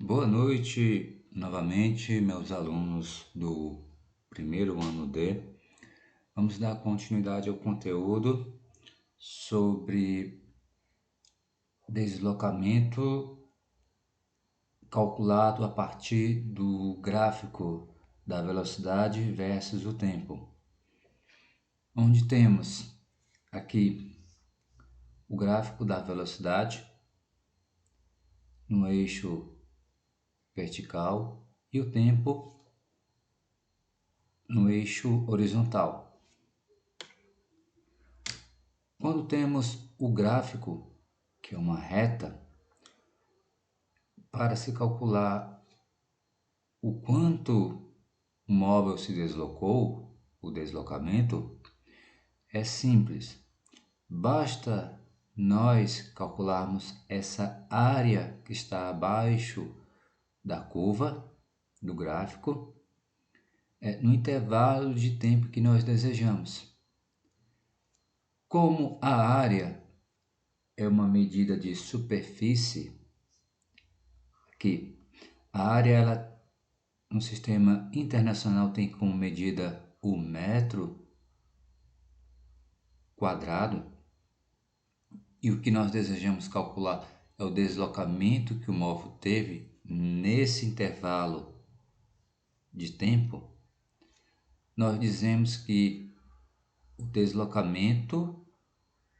Boa noite novamente, meus alunos do primeiro ano D. Vamos dar continuidade ao conteúdo sobre deslocamento calculado a partir do gráfico da velocidade versus o tempo, onde temos aqui o gráfico da velocidade no eixo vertical e o tempo no eixo horizontal. Quando temos o gráfico, que é uma reta, para se calcular o quanto o móvel se deslocou, o deslocamento, é simples. Basta nós calcularmos essa área que está abaixo da curva do gráfico, no intervalo de tempo que nós desejamos. Como a área é uma medida de superfície, aqui, a área ela, no sistema internacional tem como medida o metro quadrado, e o que nós desejamos calcular é o deslocamento que o móvel teve nesse intervalo de tempo. Nós dizemos que o deslocamento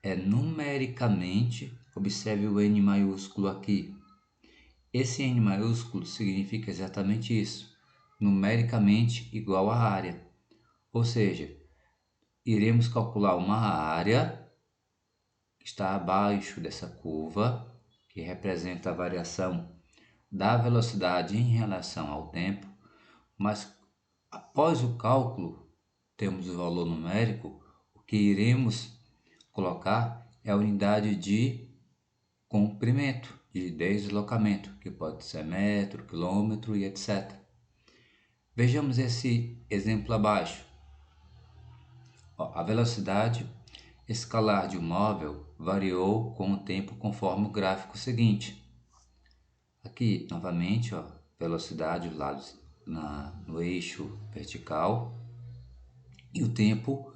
é numericamente, observe o N maiúsculo aqui. Esse N maiúsculo significa exatamente isso, numericamente igual à área. Ou seja, iremos calcular uma área que está abaixo dessa curva, que representa a variação da velocidade em relação ao tempo, mas após o cálculo, temos o valor numérico, o que iremos colocar é a unidade de comprimento, de deslocamento, que pode ser metro, quilômetro e etc. Vejamos esse exemplo abaixo. A velocidade escalar de um móvel variou com o tempo conforme o gráfico seguinte. Aqui, novamente, velocidade no eixo vertical e o tempo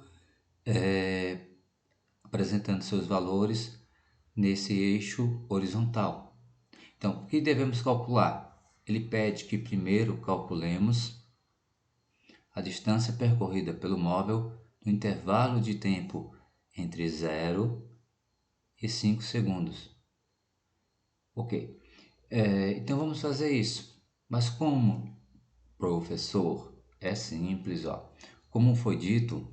apresentando seus valores nesse eixo horizontal. Então, o que devemos calcular? Ele pede que primeiro calculemos a distância percorrida pelo móvel no intervalo de tempo entre 0 e 5 segundos. Ok, então vamos fazer isso. Mas como, professor? É simples, ó. Como foi dito,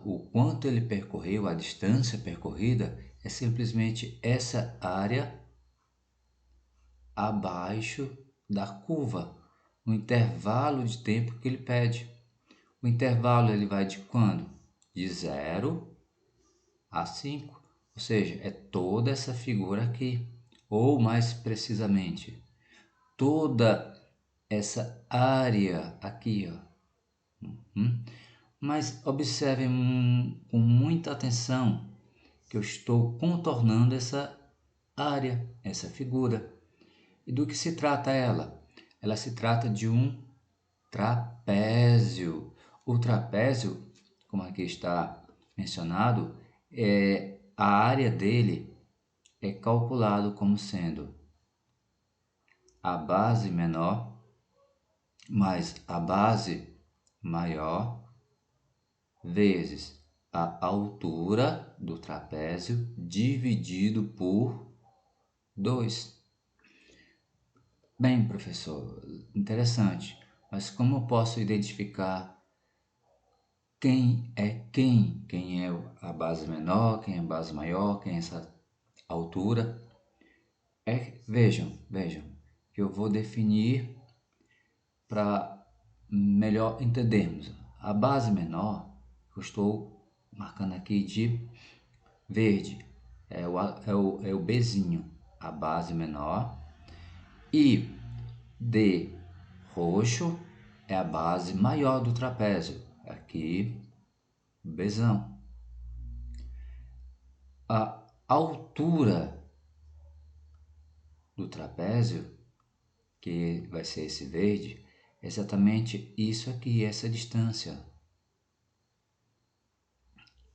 o quanto ele percorreu, a distância percorrida, é simplesmente essa área abaixo da curva, no intervalo de tempo que ele pede. O intervalo ele vai de quando? De 0 a 5, ou seja, é toda essa figura aqui, ou mais precisamente, toda essa área aqui, ó. Mas observem com muita atenção que eu estou contornando essa área, essa figura. E do que se trata ela? Ela se trata de um trapézio. O trapézio, como aqui está mencionado, a área dele é calculado como sendo a base menor mais a base maior vezes a altura do trapézio dividido por 2. Bem, professor, interessante, mas como eu posso identificar quem é quem? Quem é a base menor, quem é a base maior, quem é essa altura? Vejam, que eu vou definir para melhor entendermos. A base menor, eu estou marcando aqui de verde, é o Bzinho, a base menor, e de roxo é a base maior do trapézio, aqui, Bzão. A altura do trapézio, que vai ser esse verde, é exatamente isso aqui, essa distância.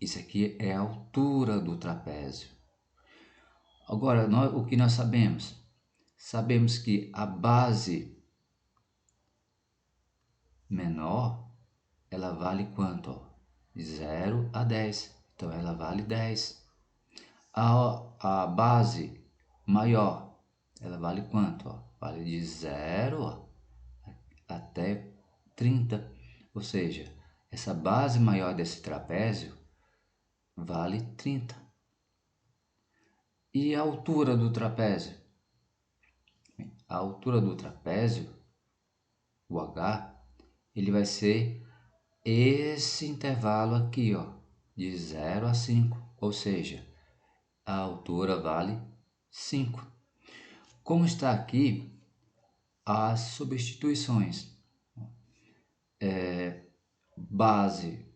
Isso aqui é a altura do trapézio. Agora, o que nós sabemos? Sabemos que a base menor, ela vale quanto? De 0 a 10. Então, ela vale 10. A base maior, ela vale quanto? Vale de 0 até 30. Ou seja, essa base maior desse trapézio vale 30. E a altura do trapézio? A altura do trapézio, o H, ele vai ser esse intervalo aqui, ó, de 0 a 5. Ou seja, a altura vale 5. Como está aqui, as substituições. Base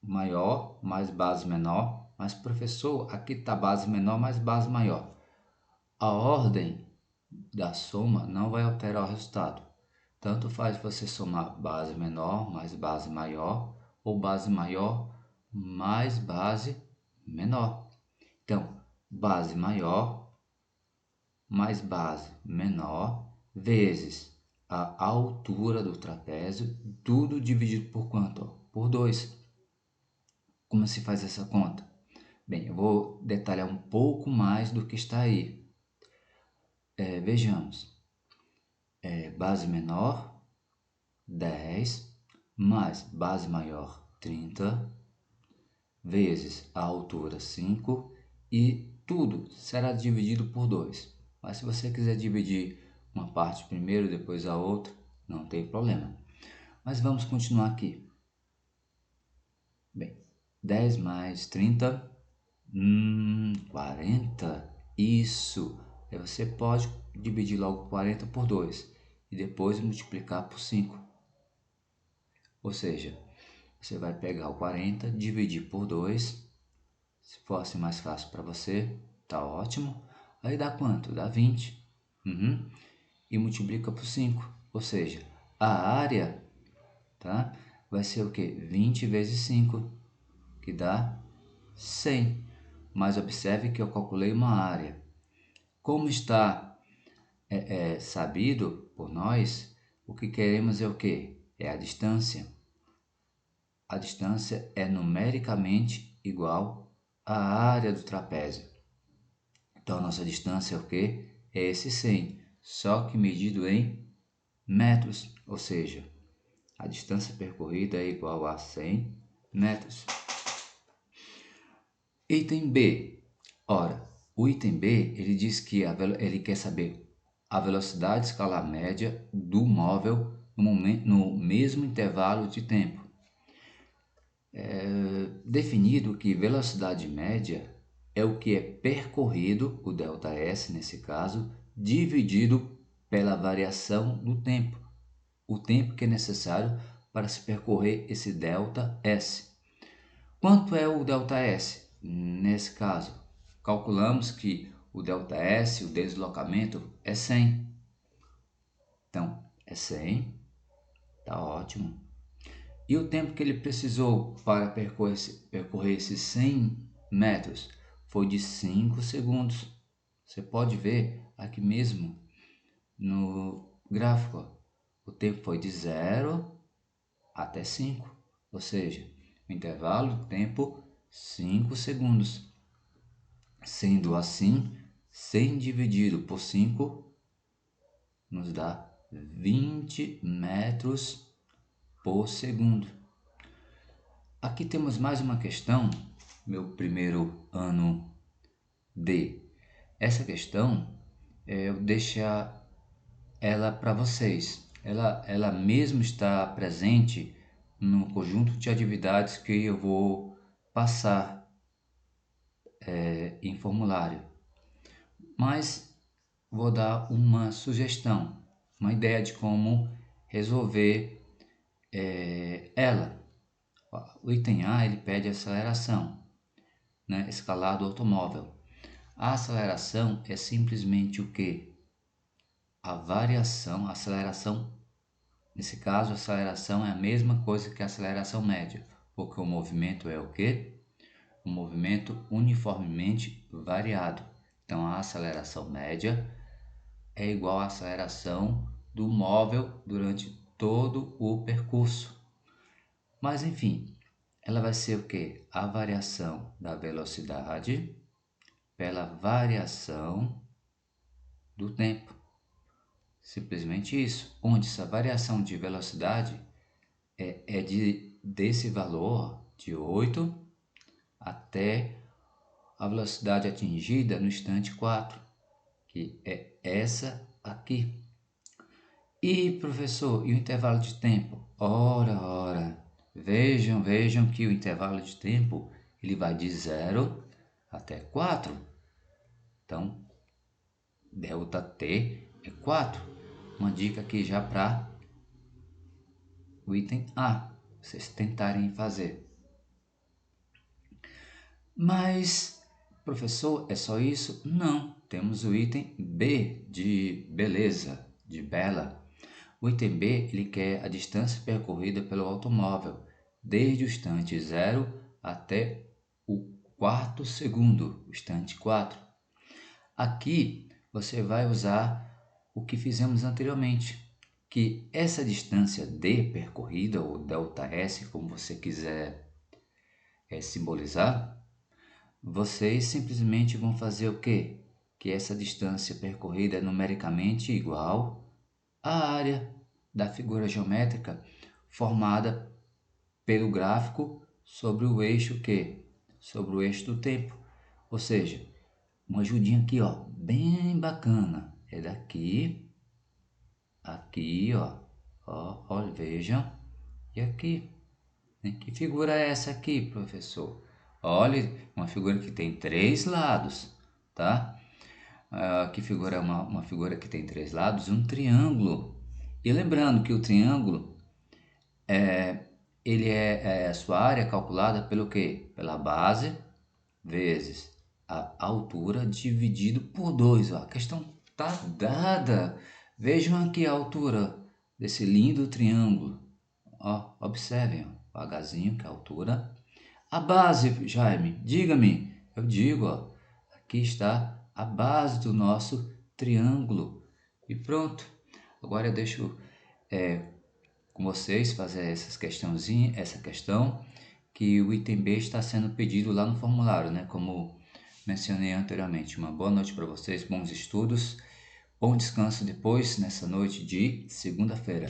maior mais base menor, mas professor, aqui está base menor mais base maior. A ordem da soma não vai alterar o resultado. Tanto faz você somar base menor mais base maior ou base maior mais base menor. Então, base maior mais base menor vezes a altura do trapézio, tudo dividido por quanto? Por 2. Como se faz essa conta? Bem, eu vou detalhar um pouco mais do que está aí. Vejamos. Base menor, 10, mais base maior, 30, vezes a altura, 5, e tudo será dividido por 2. Mas se você quiser dividir uma parte primeiro, depois a outra, não tem problema. Mas vamos continuar aqui. Bem, 10 mais 30, 40. Isso. Aí você pode dividir logo 40 por 2 e depois multiplicar por 5. Ou seja, você vai pegar o 40, dividir por 2. Se for assim mais fácil para você, tá ótimo. Aí dá quanto? Dá 20. E multiplica por 5. Ou seja, a área, tá? Vai ser o quê? 20 vezes 5, que dá 100. Mas observe que eu calculei uma área. Como está sabido por nós, o que queremos é o quê? É a distância. A distância é numericamente igual à área do trapézio. Então, a nossa distância é o quê? É esse 100, só que medido em metros, ou seja, a distância percorrida é igual a 100 metros. Item B. Ora, o item B, ele diz que ele quer saber a velocidade escalar média do móvel no mesmo intervalo de tempo. Definido que velocidade média é o que é percorrido, o ΔS nesse caso, dividido pela variação do tempo, o tempo que é necessário para se percorrer esse ΔS. Quanto é o ΔS? Nesse caso, calculamos que o ΔS, o deslocamento, é 100. Então, é 100, tá ótimo. E o tempo que ele precisou para percorrer esses 100 metros foi de 5 segundos. Você pode ver aqui mesmo no gráfico, o tempo foi de 0 até 5, ou seja, o intervalo de tempo 5 segundos. Sendo assim, 100 dividido por 5 nos dá 20 metros por segundo. Aqui temos mais uma questão, meu primeiro ano D. Essa questão, eu deixo ela para vocês. Ela mesmo está presente no conjunto de atividades que eu vou passar em formulário. Mas vou dar uma sugestão, uma ideia de como resolver ela. O item A, ele pede aceleração, né, escalar do automóvel. A aceleração é simplesmente o quê? A variação, a aceleração. Nesse caso, a aceleração é a mesma coisa que a aceleração média, porque o movimento é o quê? Um movimento uniformemente variado. Então, a aceleração média é igual à aceleração do móvel durante todo o percurso. Mas, enfim, ela vai ser o quê? A variação da velocidade pela variação do tempo. Simplesmente isso, onde essa variação de velocidade é desse valor de 8 até a velocidade atingida no instante 4, que é essa aqui. E, professor, e o intervalo de tempo? Ora, vejam que o intervalo de tempo ele vai de 0 até 4. Então, ΔT é 4. Uma dica aqui já para o item A, vocês tentarem fazer. Mas, professor, é só isso? Não, temos o item B de beleza, de bela. O item B ele quer a distância percorrida pelo automóvel, desde o instante 0 até o quarto segundo, o instante 4. Aqui você vai usar o que fizemos anteriormente, que essa distância D percorrida, ou ΔS, como você quiser simbolizar, vocês simplesmente vão fazer o quê? Que essa distância percorrida é numericamente igual à área da figura geométrica formada pelo gráfico sobre o eixo quê? Sobre o eixo do tempo. Ou seja, uma ajudinha aqui, ó, bem bacana. É daqui, aqui, ó, vejam, e aqui. Que figura é essa aqui, professor? Olha, uma figura que tem 3 lados, tá? Que figura é uma figura que tem 3 lados? Um triângulo. E lembrando que o triângulo, ele é a sua área calculada pelo quê? Pela base vezes a altura dividido por 2. A questão tá dada. Vejam aqui a altura desse lindo triângulo. Ó, observem, ó, o Hzinho, que é a altura. A base, Jaime, diga-me. Eu digo, ó, aqui está a base do nosso triângulo. E pronto. Agora eu deixo com vocês fazer essa questão, que o item B está sendo pedido lá no formulário, né? Como mencionei anteriormente. Uma boa noite para vocês, bons estudos, bom descanso depois nessa noite de segunda-feira.